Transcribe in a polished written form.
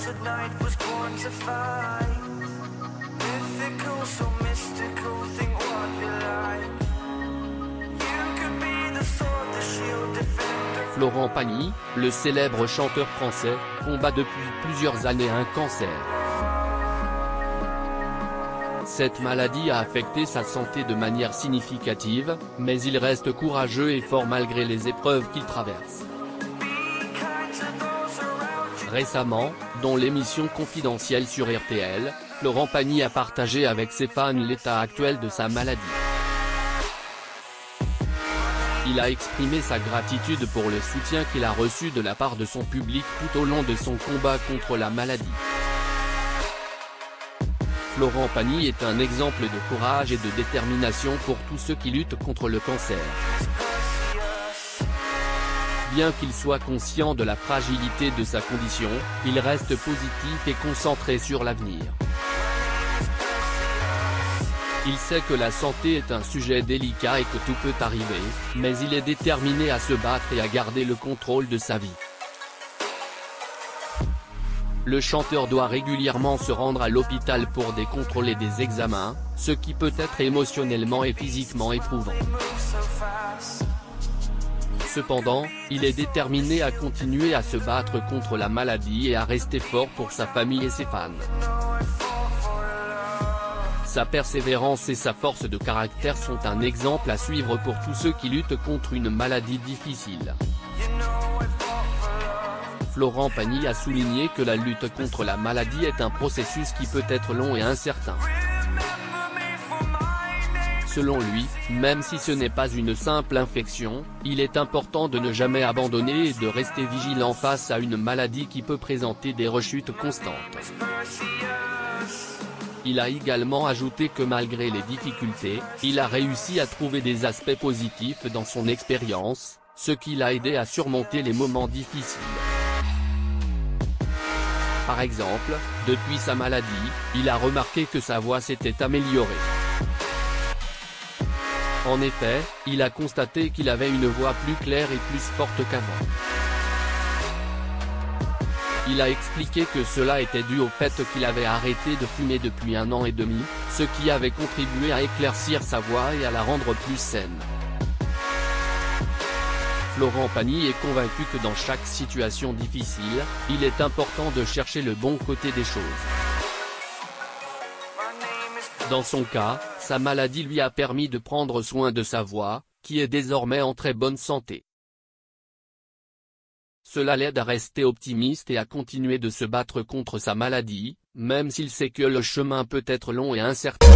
at night was born to fight. Mythical, so mystical, think what you like. You could be the sword, the shield, defender. Florent Pagny, le célèbre chanteur français, combat depuis plusieurs années un cancer. Cette maladie a affecté sa santé de manière significative, mais il reste courageux et fort malgré les épreuves qu'il traverse. Récemment, dans l'émission Confidentielle sur RTL, Florent Pagny a partagé avec ses fans l'état actuel de sa maladie. Il a exprimé sa gratitude pour le soutien qu'il a reçu de la part de son public tout au long de son combat contre la maladie. Florent Pagny est un exemple de courage et de détermination pour tous ceux qui luttent contre le cancer. Bien qu'il soit conscient de la fragilité de sa condition, il reste positif et concentré sur l'avenir. Il sait que la santé est un sujet délicat et que tout peut arriver, mais il est déterminé à se battre et à garder le contrôle de sa vie. Le chanteur doit régulièrement se rendre à l'hôpital pour des contrôles et des examens, ce qui peut être émotionnellement et physiquement éprouvant. Cependant, il est déterminé à continuer à se battre contre la maladie et à rester fort pour sa famille et ses fans. Sa persévérance et sa force de caractère sont un exemple à suivre pour tous ceux qui luttent contre une maladie difficile. Florent Pagny a souligné que la lutte contre la maladie est un processus qui peut être long et incertain. Selon lui, même si ce n'est pas une simple infection, il est important de ne jamais abandonner et de rester vigilant face à une maladie qui peut présenter des rechutes constantes. Il a également ajouté que malgré les difficultés, il a réussi à trouver des aspects positifs dans son expérience, ce qui l'a aidé à surmonter les moments difficiles. Par exemple, depuis sa maladie, il a remarqué que sa voix s'était améliorée. En effet, il a constaté qu'il avait une voix plus claire et plus forte qu'avant. Il a expliqué que cela était dû au fait qu'il avait arrêté de fumer depuis 1 an et demi, ce qui avait contribué à éclaircir sa voix et à la rendre plus saine. Florent Pagny est convaincu que dans chaque situation difficile, il est important de chercher le bon côté des choses. Dans son cas, sa maladie lui a permis de prendre soin de sa voix, qui est désormais en très bonne santé. Cela l'aide à rester optimiste et à continuer de se battre contre sa maladie, même s'il sait que le chemin peut être long et incertain.